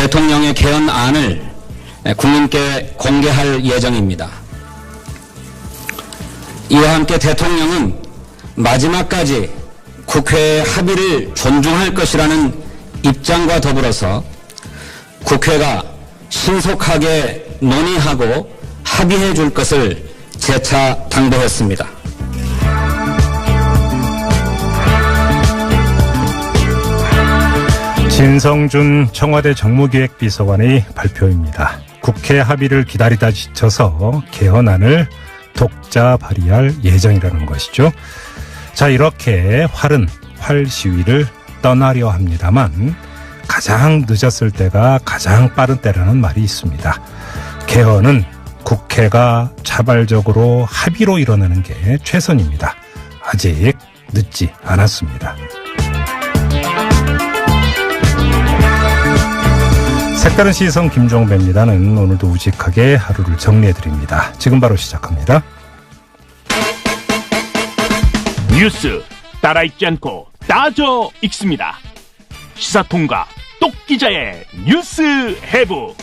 대통령의 개헌안을 국민께 공개할 예정입니다. 이와 함께 대통령은 마지막까지 국회의 합의를 존중할 것이라는 입장과 더불어서 국회가 신속하게 논의하고 합의해 줄 것을 재차 당부했습니다. 진성준 청와대 정무기획비서관의 발표입니다. 국회 합의를 기다리다 지쳐서 개헌안을 독자 발의할 예정이라는 것이죠. 자, 이렇게 활 시위를 떠나려 합니다만 가장 늦었을 때가 가장 빠른 때라는 말이 있습니다. 개헌은 국회가 자발적으로 합의로 이뤄내는 게 최선입니다. 아직 늦지 않았습니다. 색다른 시선 김종배입니다는 오늘도 우직하게 하루를 정리해드립니다. 지금 바로 시작합니다. 뉴스 따라 읽지 않고 따져 읽습니다. 시사통과 똑기자의 뉴스 해부.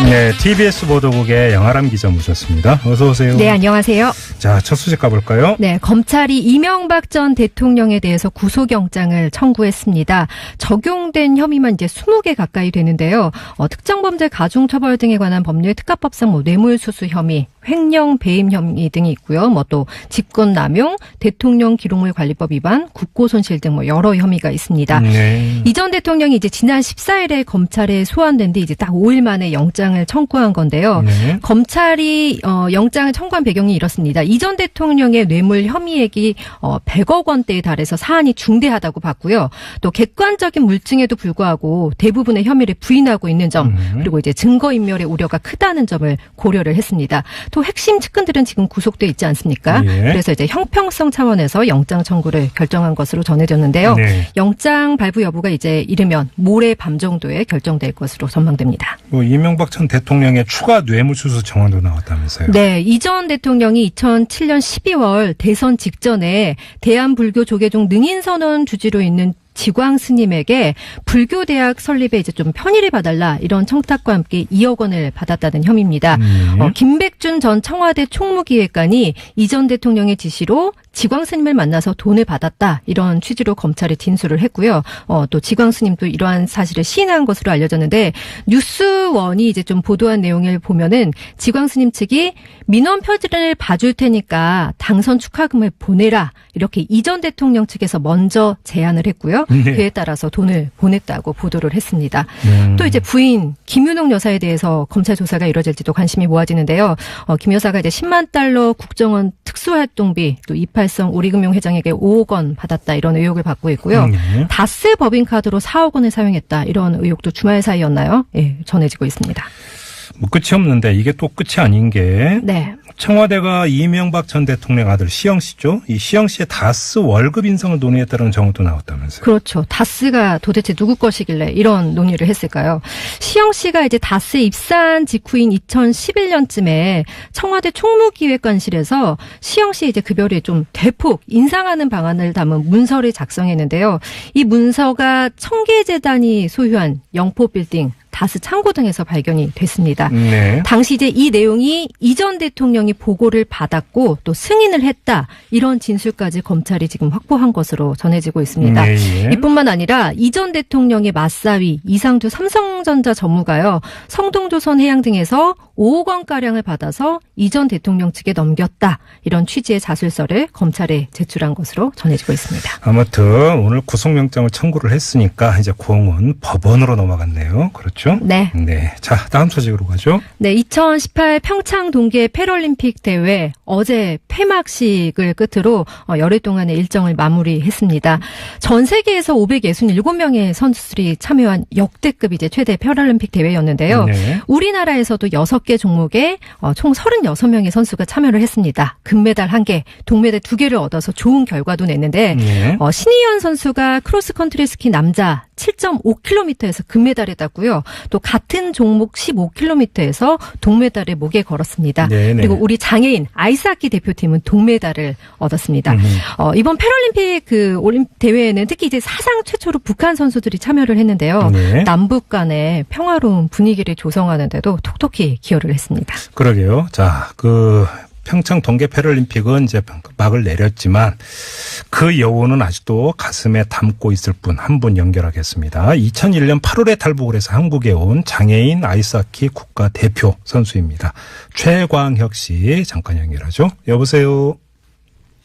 네, TBS 보도국의 영아람 기자 모셨습니다. 어서 오세요. 네, 안녕하세요. 자, 첫 소식 가볼까요? 네, 검찰이 이명박 전 대통령에 대해서 구속영장을 청구했습니다. 적용된 혐의만 이제 20개 가까이 되는데요. 특정범죄 가중처벌 등에 관한 법률 특가법상 뇌물수수 혐의, 횡령 배임 혐의 등이 있고요. 또 직권남용, 대통령 기록물 관리법 위반, 국고손실 등 여러 혐의가 있습니다. 네. 이 전 대통령이 이제 지난 14일에 검찰에 소환된 뒤 이제 딱 5일 만에 영장을 청구한 건데요. 네. 검찰이 영장을 청구한 배경이 이렇습니다. 이 전 대통령의 뇌물 혐의액이 100억 원대에 달해서 사안이 중대하다고 봤고요. 또 객관적인 물증에도 불구하고 대부분의 혐의를 부인하고 있는 점, 그리고 이제 증거인멸의 우려가 크다는 점을 고려를 했습니다. 또 핵심 측근들은 지금 구속돼 있지 않습니까? 예. 그래서 이제 형평성 차원에서 영장 청구를 결정한 것으로 전해졌는데요. 네. 영장 발부 여부가 이제 이르면 모레 밤 정도에 결정될 것으로 전망됩니다. 이명박 전 대통령의 추가 뇌물수수 정황도 나왔다면서요? 네, 이 전 대통령이 2007년 12월 대선 직전에 대한불교조계종 능인선언 주지로 있는 지광 스님에게 불교대학 설립에 이제 좀 편의를 봐달라 이런 청탁과 함께 2억 원을 받았다는 혐의입니다. 김백준 전 청와대 총무기획관이 이 전 대통령의 지시로 지광 스님을 만나서 돈을 받았다 이런 취지로 검찰에 진술을 했고요. 또 지광 스님도 이러한 사실을 시인한 것으로 알려졌는데 뉴스원이 이제 좀 보도한 내용을 보면은 지광 스님 측이 민원 표지를 봐줄 테니까 당선 축하금을 보내라 이렇게 이 전 대통령 측에서 먼저 제안을 했고요. 네. 그에 따라서 돈을 보냈다고 보도를 했습니다. 또 이제 부인 김윤옥 여사에 대해서 검찰 조사가 이뤄질지도 관심이 모아지는데요. 김 여사가 이제 10만 달러 국정원 특수활동비 또 이팔성 우리금융 회장에게 5억 원 받았다 이런 의혹을 받고 있고요. 네. 다스 법인카드로 4억 원을 사용했다 이런 의혹도 주말 사이였나요? 예, 전해지고 있습니다. 끝이 없는데 이게 또 끝이 아닌 게 네. 청와대가 이명박 전 대통령 아들 시영 씨죠. 이 시영 씨의 다스 월급 인상을 논의했다는 정황도 나왔다면서요. 그렇죠. 다스가 도대체 누구 것이길래 이런 논의를 했을까요? 시영 씨가 이제 다스에 입사한 직후인 2011년쯤에 청와대 총무기획관실에서 시영 씨의 이제 급여를 좀 대폭 인상하는 방안을 담은 문서를 작성했는데요. 이 문서가 청계재단이 소유한 영포빌딩, 다스 창고 등에서 발견이 됐습니다. 네. 당시 이제 이 내용이 이 전 대통령이 보고를 받았고 또 승인을 했다. 이런 진술까지 검찰이 지금 확보한 것으로 전해지고 있습니다. 네. 이뿐만 아니라 이 전 대통령의 맞사위 이상두 삼성전자 전무가요. 성동조선 해양 등에서 5억 원가량을 받아서 이 전 대통령 측에 넘겼다. 이런 취지의 자술서를 검찰에 제출한 것으로 전해지고 있습니다. 아무튼 오늘 구속영장을 청구를 했으니까 이제 공은 법원으로 넘어갔네요. 그렇죠? 네. 네. 자, 다음 소식으로 가죠. 네, 2018 평창 동계 패럴림픽 대회 어제 폐막식을 끝으로 열흘 동안의 일정을 마무리했습니다. 전 세계에서 567명의 선수들이 참여한 역대급 이제 최대 패럴림픽 대회였는데요. 네. 우리나라에서도 6개 종목에 총 36명의 선수가 참여를 했습니다. 금메달 1개, 동메달 2개를 얻어서 좋은 결과도 냈는데 네. 신희연 선수가 크로스컨트리 스키 남자 7.5km에서 금메달을 땄고요. 또 같은 종목 15km에서 동메달을 목에 걸었습니다. 네네. 그리고 우리 장애인 아이스하키 대표팀은 동메달을 얻었습니다. 이번 패럴림픽 그 대회에는 특히 이제 사상 최초로 북한 선수들이 참여를 했는데요. 네. 남북 간의 평화로운 분위기를 조성하는데도 톡톡히 기여를 했습니다. 그러게요. 자, 평창 동계 패럴림픽은 이제 막을 내렸지만 그 여운은 아직도 가슴에 담고 있을 분 한 분 연결하겠습니다. 2001년 8월에 탈북을 해서 한국에 온 장애인 아이스하키 국가대표 선수입니다. 최광혁 씨 잠깐 연결하죠. 여보세요.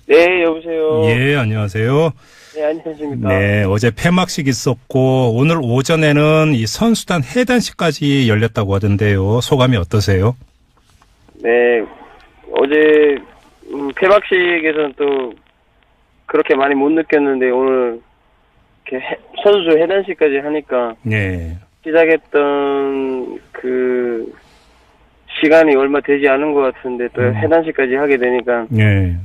네, 여보세요. 예, 안녕하세요. 네, 안녕하십니까. 네, 어제 폐막식 있었고 오늘 오전에는 이 선수단 해단식까지 열렸다고 하던데요. 소감이 어떠세요? 네, 어제 폐막식에서는 또 그렇게 많이 못 느꼈는데 오늘 이렇게 선수 해단식까지 하니까 네. 시작했던 그 시간이 얼마 되지 않은 것 같은데 또 해단식까지 하게 되니까 네.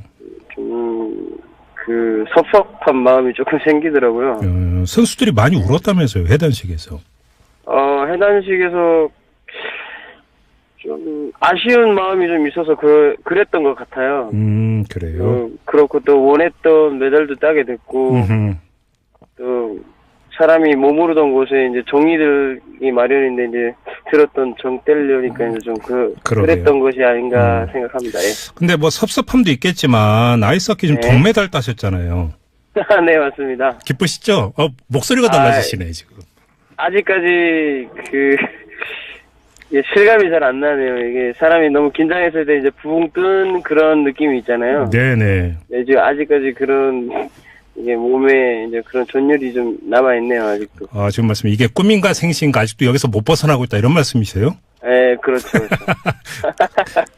좀 그 섭섭한 마음이 조금 생기더라고요. 선수들이 많이 울었다면서요, 해단식에서. 해단식에서 좀 아쉬운 마음이 좀 있어서 그랬던 것 같아요. 그래요. 그렇고 또 원했던 메달도 따게 됐고 또 사람이 머무르던 곳에 이제 정이들이 마련인데 이제 들었던 정 떼려니까 이제 좀 그랬던 것이 아닌가 생각합니다. 예. 근데 뭐 섭섭함도 있겠지만 아이스하키 좀 네. 동메달 따셨잖아요. 네, 맞습니다. 기쁘시죠? 목소리가 달라지시네 지금. 아직까지 이게 실감이 잘 안 나네요. 이게 사람이 너무 긴장했을 때 이제 붕 뜬 그런 느낌이 있잖아요. 네네. 네, 지금 아직까지 그런 이게 몸에 이제 그런 전율이 좀 남아 있네요, 아직도. 지금 말씀 이게 꿈인가 생시인가 아직도 여기서 못 벗어나고 있다 이런 말씀이세요? 네, 그렇죠.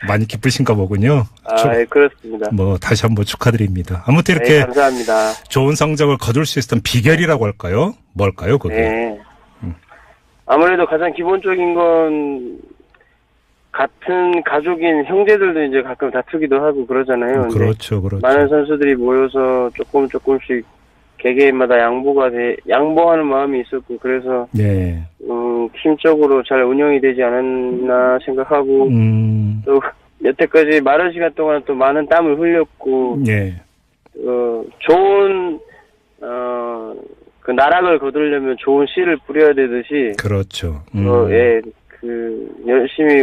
많이 기쁘신가 보군요. 네, 그렇습니다. 뭐 다시 한번 축하드립니다. 아무튼 이렇게 네, 감사합니다. 좋은 성적을 거둘 수 있었던 비결이라고 할까요? 뭘까요, 그게? 네. 아무래도 가장 기본적인 건 같은 가족인 형제들도 이제 가끔 다투기도 하고 그러잖아요. 그렇죠, 그렇죠. 많은 선수들이 모여서 조금씩 개개인마다 양보하는 마음이 있었고 그래서 네. 팀적으로 잘 운영이 되지 않았나 생각하고 또 여태까지 많은 시간 동안 또 많은 땀을 흘렸고 네. 좋은 그 나락을 거두려면 좋은 씨를 뿌려야 되듯이 그렇죠. 예, 열심히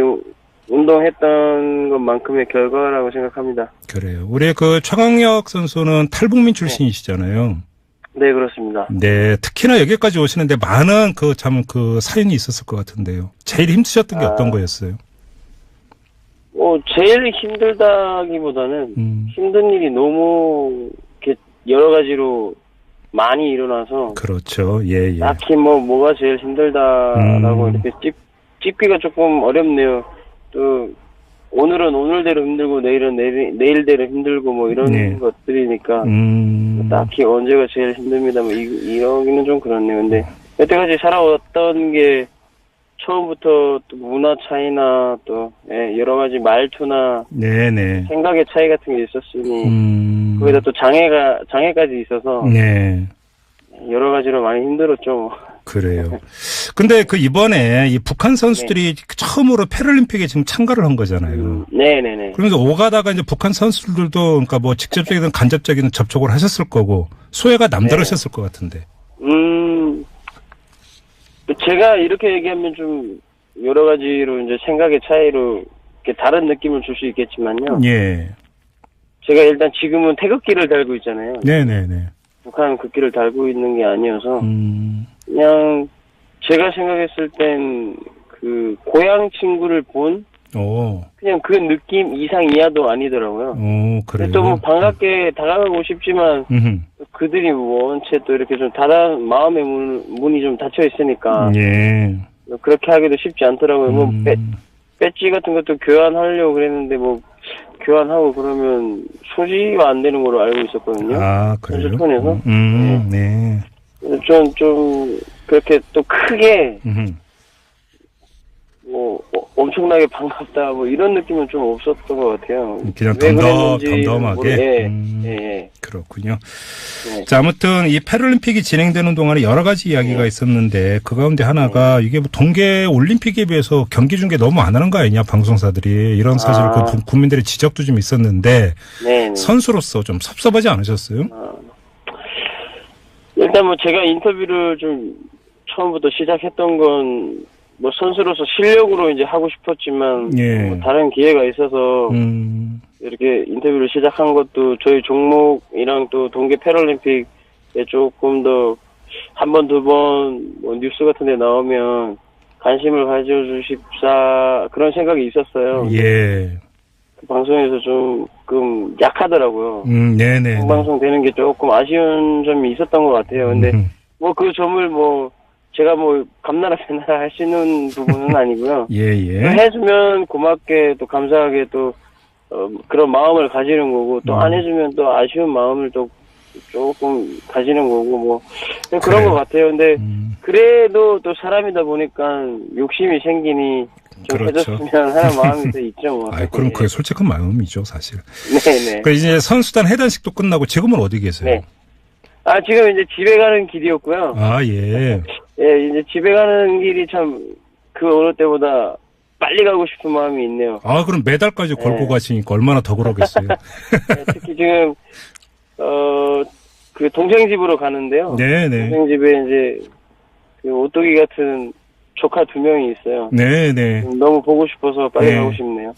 운동했던 것만큼의 결과라고 생각합니다. 그래요. 우리 최광혁 선수는 탈북민 출신이시잖아요. 네, 그렇습니다. 네, 특히나 여기까지 오시는데 많은 사연이 있었을 것 같은데요. 제일 힘드셨던 게 어떤 거였어요? 제일 힘들다기보다는 힘든 일이 너무 이렇게 여러 가지로 많이 일어나서. 그렇죠. 예. 딱히 뭐가 제일 힘들다라고 이렇게 찝기가 조금 어렵네요. 또, 오늘은 오늘대로 힘들고, 내일은 내일대로 힘들고, 뭐, 이런 것들이니까, 딱히 언제가 제일 힘듭니다. 뭐, 이러기는 좀 그렇네요. 근데, 여태까지 살아왔던 게, 처음부터 또 문화 차이나, 또, 여러 가지 말투나, 네네. 생각의 차이 같은 게 있었으니, 거기다 또 장애까지 있어서, 네. 여러 가지로 많이 힘들었죠. 그래요. 근데 이번에 이 북한 선수들이 처음으로 패럴림픽에 지금 참가를 한 거잖아요. 네네네. 그러면서 오가다가 이제 북한 선수들도 그러니까 뭐 직접적이든 간접적인 접촉을 하셨을 거고 소외가 남다르셨을 것 같은데. 제가 이렇게 얘기하면 좀 여러 가지로 이제 생각의 차이로 이렇게 다른 느낌을 줄 수 있겠지만요. 예. 제가 일단 지금은 태극기를 달고 있잖아요. 네네네. 북한 국기를 달고 있는 게 아니어서 그냥 제가 생각했을 땐 고향 친구를 본 그냥 그 느낌 이상 이하도 아니더라고요. 그래요. 또 뭐 반갑게 다가가고 싶지만 그들이 원체 또 이렇게 좀 마음의 문이 좀 닫혀 있으니까 예. 그렇게 하기도 쉽지 않더라고요. 뭐 배지 같은 것도 교환하려고 그랬는데 뭐 교환하고 그러면 소지가 안 되는 걸로 알고 있었거든요. 그래요? 핸드폰에서. 네. 좀 그렇게 또 크게 엄청나게 반갑다 뭐 이런 느낌은 좀 없었던 것 같아요. 그냥 덤덤하게. 예. 그렇군요. 네. 자, 아무튼 이 패럴림픽이 진행되는 동안에 여러 가지 이야기가 있었는데 그 가운데 하나가 이게 뭐 동계 올림픽에 비해서 경기 중계 너무 안 하는 거 아니냐 방송사들이 이런 사실 그 국민들의 지적도 좀 있었는데 선수로서 좀 섭섭하지 않으셨어요? 일단 뭐 제가 인터뷰를 좀 처음부터 시작했던 건 뭐 선수로서 실력으로 이제 하고 싶었지만 뭐 다른 기회가 있어서 이렇게 인터뷰를 시작한 것도 저희 종목이랑 또 동계 패럴림픽에 조금 더 한 번, 두 번 뭐 뉴스 같은 데 나오면 관심을 가져주십사 그런 생각이 있었어요. 예. 그 방송에서 조금 약하더라고요. 네네. 방송 되는 게 조금 아쉬운 점이 있었던 것 같아요. 근데 뭐 그 점을 뭐 제가 뭐 감나라 배나라 할 수 있는 부분은 아니고요. 예. 해주면 고맙게 또 감사하게 또 그런 마음을 가지는 거고 또 안 해주면 또 아쉬운 마음을 또 조금 가지는 거고 뭐 그런 것 같아요. 근데 그래도 또 사람이다 보니까 욕심이 생기니 좀 그렇죠. 해줬으면 하는 마음이 또 있죠. 뭐. 그럼 그게 솔직한 마음이죠, 사실. 네네. 그 이제 선수단 해단식도 끝나고 지금은 어디 계세요? 네. 지금 이제 집에 가는 길이었고요. 예. 예, 이제 집에 가는 길이 참 그 어느 때보다 빨리 가고 싶은 마음이 있네요. 그럼 매달까지 걸고 가시니까 얼마나 더 그러겠어요. 네, 특히 지금 그 동생 집으로 가는데요. 네네. 동생 집에 이제 그 오뚜기 같은 조카 2명이 있어요. 네네. 너무 보고 싶어서 빨리 가고 싶네요.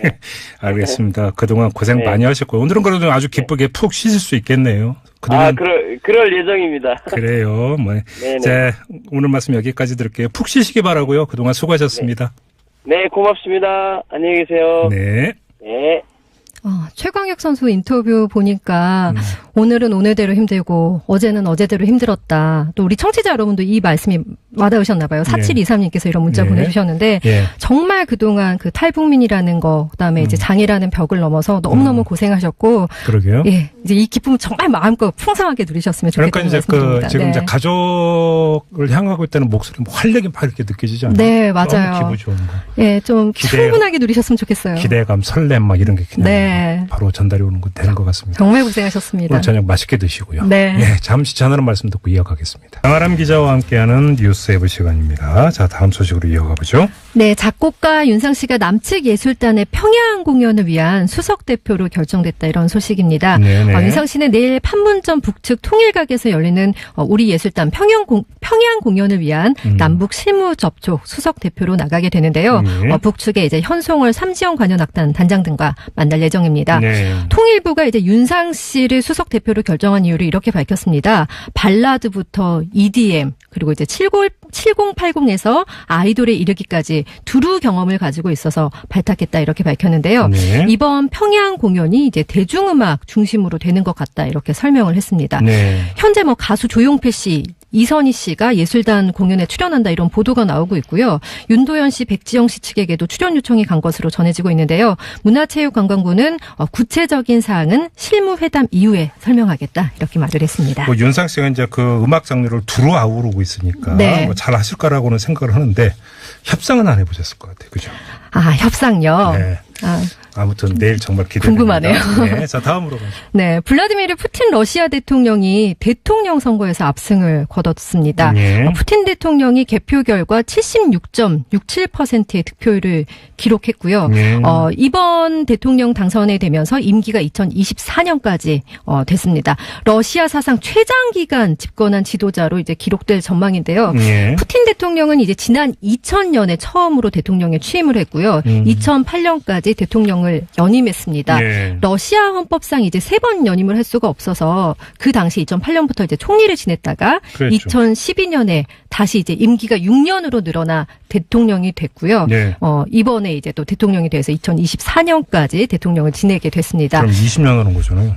네. 알겠습니다. 그동안 고생 많이 하셨고요. 오늘은 그래도 아주 기쁘게 푹 쉬실 수 있겠네요. 그동안 그럴 예정입니다. 그래요. 자, 오늘 말씀 여기까지 들을게요. 푹 쉬시기 바라고요. 그동안 수고하셨습니다. 네, 고맙습니다. 안녕히 계세요. 네. 네. 최광혁 선수 인터뷰 보니까 오늘은 오늘대로 힘들고 어제는 어제대로 힘들었다. 또 우리 청취자 여러분도 이 말씀이 와닿으셨나 봐요. 4723님께서 이런 문자 보내주셨는데 정말 그동안 그 탈북민이라는 거 그다음에 이제 장애라는 벽을 넘어서 너무너무 고생하셨고 그러게요. 예, 이제 이 기쁨 정말 마음껏 풍성하게 누리셨으면 좋겠다는 그러니까 말씀입니다. 지금 이제 가족을 향하고 있다는 목소리 활력이 막 이렇게 느껴지지 않나요? 네, 맞아요. 너무 기분 좋은 거. 예, 좀 충분하게 누리셨으면 좋겠어요. 기대감, 설렘 막 이런 게 그냥 바로 전달이 오는 거 되는 것 같습니다. 정말 고생하셨습니다. 오늘 저녁 맛있게 드시고요. 네. 잠시 전하는 말씀 듣고 이어가겠습니다. 강아람 기자와 함께하는 뉴스에브 시간입니다. 자, 다음 소식으로 이어가 보죠. 네, 작곡가 윤상 씨가 남측 예술단의 평양 공연을 위한 수석 대표로 결정됐다 이런 소식입니다. 윤상 씨는 내일 판문점 북측 통일각에서 열리는 우리 예술단 평양 공연을 위한 남북 실무 접촉 수석 대표로 나가게 되는데요. 북측에 이제 현송월 삼지영 관현악단 단장 등과 만날 예정입니다. 통일부가 이제 윤상 씨를 수석 대표로 결정한 이유를 이렇게 밝혔습니다. 발라드부터 EDM 그리고 이제 7080에서 아이돌에 이르기까지 두루 경험을 가지고 있어서 발탁했다 이렇게 밝혔는데요. 이번 평양 공연이 이제 대중음악 중심으로 되는 것 같다 이렇게 설명을 했습니다. 현재 뭐 가수 조용필 씨, 이선희 씨가 예술단 공연에 출연한다 이런 보도가 나오고 있고요. 윤도현 씨, 백지영 씨 측에게도 출연 요청이 간 것으로 전해지고 있는데요. 문화체육관광부는 구체적인 사항은 실무회담 이후에 설명하겠다 이렇게 말을 했습니다. 윤상 씨가 이제 그 음악 장르를 두루 아우르고 있으니까 잘 하실 거라고는 생각을 하는데 협상은 안 해보셨을 것 같아요. 그죠? 협상요? 네. 아무튼 내일 정말 기대됩니다. 궁금하네요. 자, 다음으로 가죠. 네, 블라디미르 푸틴 러시아 대통령이 대통령 선거에서 압승을 거뒀습니다. 푸틴 대통령이 개표 결과 76.67%의 득표율을 기록했고요. 이번 대통령 당선이 되면서 임기가 2024년까지 됐습니다. 러시아 사상 최장 기간 집권한 지도자로 이제 기록될 전망인데요. 푸틴 대통령은 이제 지난 2000년에 처음으로 대통령에 취임을 했고요. 2008년까지 대통령을 연임했습니다. 러시아 헌법상 이제 3번 연임을 할 수가 없어서 그 당시 2008년부터 이제 총리를 지냈다가 2012년에 다시 이제 임기가 6년으로 늘어나 대통령이 됐고요. 이번에 이제 또 대통령이 돼서 2024년까지 대통령을 지내게 됐습니다. 그럼 20년 하는 거잖아요.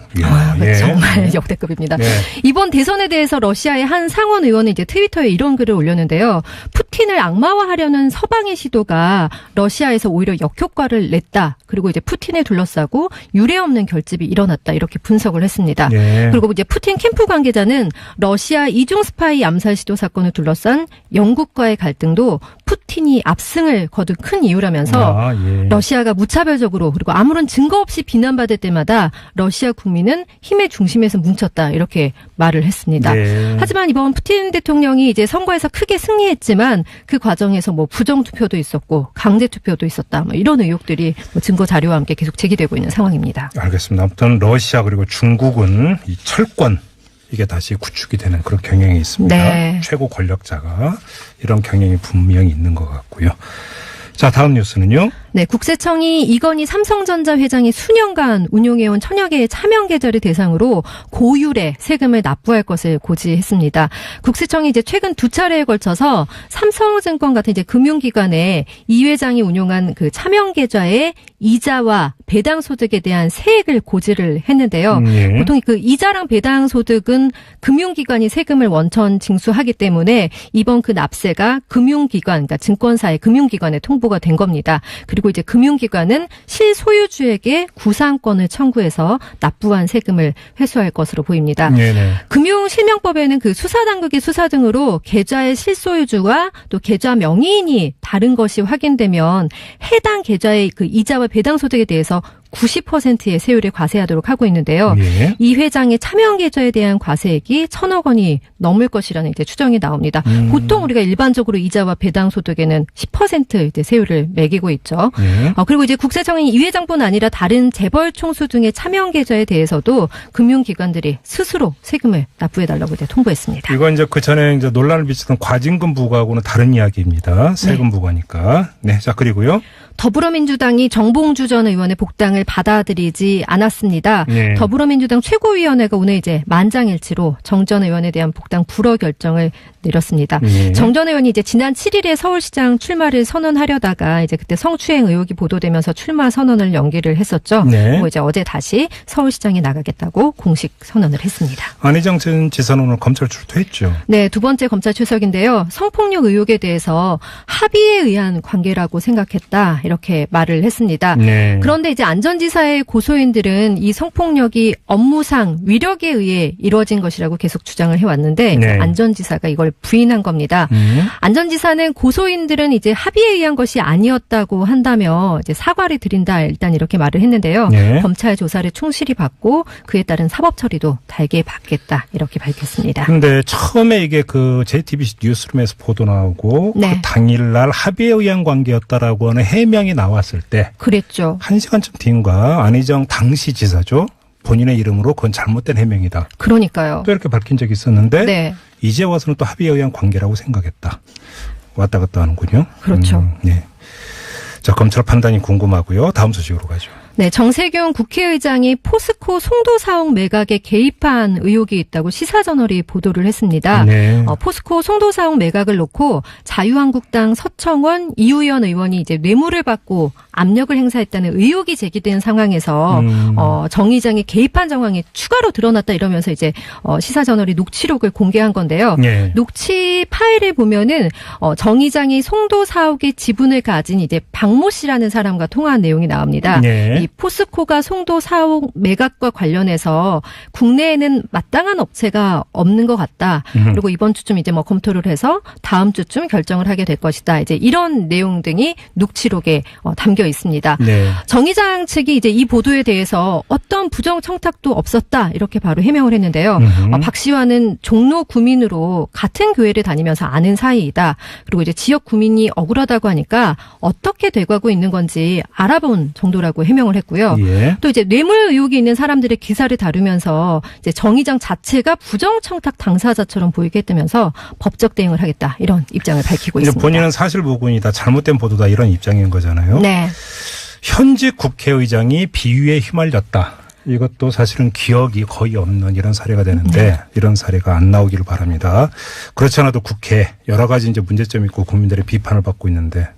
정말 역대급입니다. 이번 대선에 대해서 러시아의 한 상원 의원은 이제 트위터에 이런 글을 올렸는데요. 푸틴을 악마화하려는 서방의 시도가 러시아에서 오히려 역효과를 냈다. 그리고 이제 푸틴을 둘러싸고 유례없는 결집이 일어났다 이렇게 분석을 했습니다. 예. 그리고 이제 푸틴 캠프 관계자는 러시아 이중 스파이 암살 시도 사건을 둘러싼 영국과의 갈등도 푸틴이 압승을 거둔 큰 이유라면서 예. 러시아가 무차별적으로 그리고 아무런 증거 없이 비난받을 때마다 러시아 국민은 힘의 중심에서 뭉쳤다 이렇게 말을 했습니다. 예. 하지만 이번 푸틴 대통령이 이제 선거에서 크게 승리했지만 그 과정에서 뭐 부정투표도 있었고 강제투표도 있었다 뭐 이런 의혹들이 뭐 증거 자료와 함께 계속 제기되고 있는 상황입니다. 알겠습니다. 아무튼 러시아 그리고 중국은 이 철권 이게 다시 구축이 되는 그런 경향이 있습니다. 네. 최고 권력자가 이런 경향이 분명히 있는 것 같고요. 자, 다음 뉴스는요. 네, 국세청이 이건희 삼성전자 회장이 수년간 운용해온 천여 개의 차명 계좌를 대상으로 고율의 세금을 납부할 것을 고지했습니다. 국세청이 이제 최근 2차례에 걸쳐서 삼성증권 같은 이제 금융기관에 이 회장이 운용한 그 차명 계좌의 이자와 배당 소득에 대한 세액을 고지를 했는데요. 예. 보통 그 이자랑 배당 소득은 금융기관이 세금을 원천 징수하기 때문에 이번 그 납세가 금융기관, 그러니까 증권사의 금융기관에 통보가 된 겁니다. 그리고 이제 금융기관은 실소유주에게 구상권을 청구해서 납부한 세금을 회수할 것으로 보입니다. 네네. 금융실명법에는 그 수사당국의 수사 등으로 계좌의 실소유주와 또 계좌 명의인이 다른 것이 확인되면 해당 계좌의 그 이자와 배당 소득에 대해서 90%의 세율을 과세하도록 하고 있는데요. 예. 이 회장의 차명 계좌에 대한 과세액이 1,000억 원이 넘을 것이라는 이제 추정이 나옵니다. 보통 우리가 일반적으로 이자와 배당 소득에는 10% 이제 세율을 매기고 있죠. 예. 그리고 이제 국세청이 이 회장뿐 아니라 다른 재벌 총수 등의 차명 계좌에 대해서도 금융기관들이 스스로 세금을 납부해달라고 이제 통보했습니다. 이건 이제 그 전에 이제 논란을 비치던 과징금 부과하고는 다른 이야기입니다. 세금 부과니까. 네. 자, 그리고요. 더불어민주당이 정봉주 전 의원의 복당을 받아들이지 않았습니다. 네. 더불어민주당 최고위원회가 오늘 이제 만장일치로 정 전 의원에 대한 복당 불허 결정을 내렸습니다. 네. 정 전 의원이 이제 지난 7일에 서울시장 출마를 선언하려다가 이제 그때 성추행 의혹이 보도되면서 출마 선언을 연기를 했었죠. 네. 그리고 이제 어제 다시 서울시장에 나가겠다고 공식 선언을 했습니다. 안희정 전 지사는 오늘 검찰 출두했죠. 네, 두 번째 검찰 출석인데요. 성폭력 의혹에 대해서 합의에 의한 관계라고 생각했다. 이렇게 말을 했습니다. 네. 그런데 이제 안전지사의 고소인들은 이 성폭력이 업무상 위력에 의해 이루어진 것이라고 계속 주장을 해왔는데 네. 안전지사가 이걸 부인한 겁니다. 안전지사는 고소인들은 이제 합의에 의한 것이 아니었다고 한다며 이제 사과를 드린다 일단 이렇게 말을 했는데요. 네. 검찰 조사를 충실히 받고 그에 따른 사법 처리도 달게 받겠다 이렇게 밝혔습니다. 근데 처음에 이게 그 JTBC 뉴스룸에서 보도 나오고 네. 그 당일날 합의에 의한 관계였다라고 하는 해명이 나왔을 때 그랬죠. 1시간쯤 뒤인가 안희정 당시 지사죠. 본인의 이름으로 그건 잘못된 해명이다. 그러니까요. 또 이렇게 밝힌 적이 있었는데 네. 이제 와서는 또 합의에 의한 관계라고 생각했다. 왔다 갔다 하는군요. 그렇죠. 네. 자, 검찰 판단이 궁금하고요. 다음 소식으로 가죠. 네, 정세균 국회의장이 포스코 송도 사옥 매각에 개입한 의혹이 있다고 시사저널이 보도를 했습니다. 네. 포스코 송도 사옥 매각을 놓고 자유한국당 서청원, 이우연 의원이 이제 뇌물을 받고 압력을 행사했다는 의혹이 제기된 상황에서 정 의장이 개입한 정황이 추가로 드러났다 이러면서 이제 시사저널이 녹취록을 공개한 건데요. 네. 녹취 파일을 보면은 정 의장이 송도 사옥의 지분을 가진 이제 박모 씨라는 사람과 통화한 내용이 나옵니다. 네. 이 포스코가 송도 사옥 매각과 관련해서 국내에는 마땅한 업체가 없는 것 같다. 그리고 이번 주쯤 이제 뭐 검토를 해서 다음 주쯤 결정을 하게 될 것이다. 이제 이런 내용 등이 녹취록에 담겨 있습니다. 네. 정 의장 측이 이제 이 보도에 대해서 어떤 부정 청탁도 없었다 이렇게 바로 해명을 했는데요. 박 씨와는 종로 구민으로 같은 교회를 다니면서 아는 사이이다. 그리고 이제 지역 구민이 억울하다고 하니까 어떻게 돼가고 있는 건지 알아본 정도라고 해명을 했고요. 예. 또 이제 뇌물 의혹이 있는 사람들의 기사를 다루면서 이제 정 의장 자체가 부정 청탁 당사자처럼 보이게 했다면서 법적 대응을 하겠다 이런 입장을 밝히고 이제 있습니다. 본인은 사실 무근이다, 잘못된 보도다 이런 입장인 거잖아요. 네. 현직 국회의장이 비위에 휘말렸다. 이것도 사실은 기억이 거의 없는 이런 사례가 되는데 이런 사례가 안 나오기를 바랍니다. 그렇지 않아도 국회 여러 가지 이제 문제점이 있고 국민들의 비판을 받고 있는데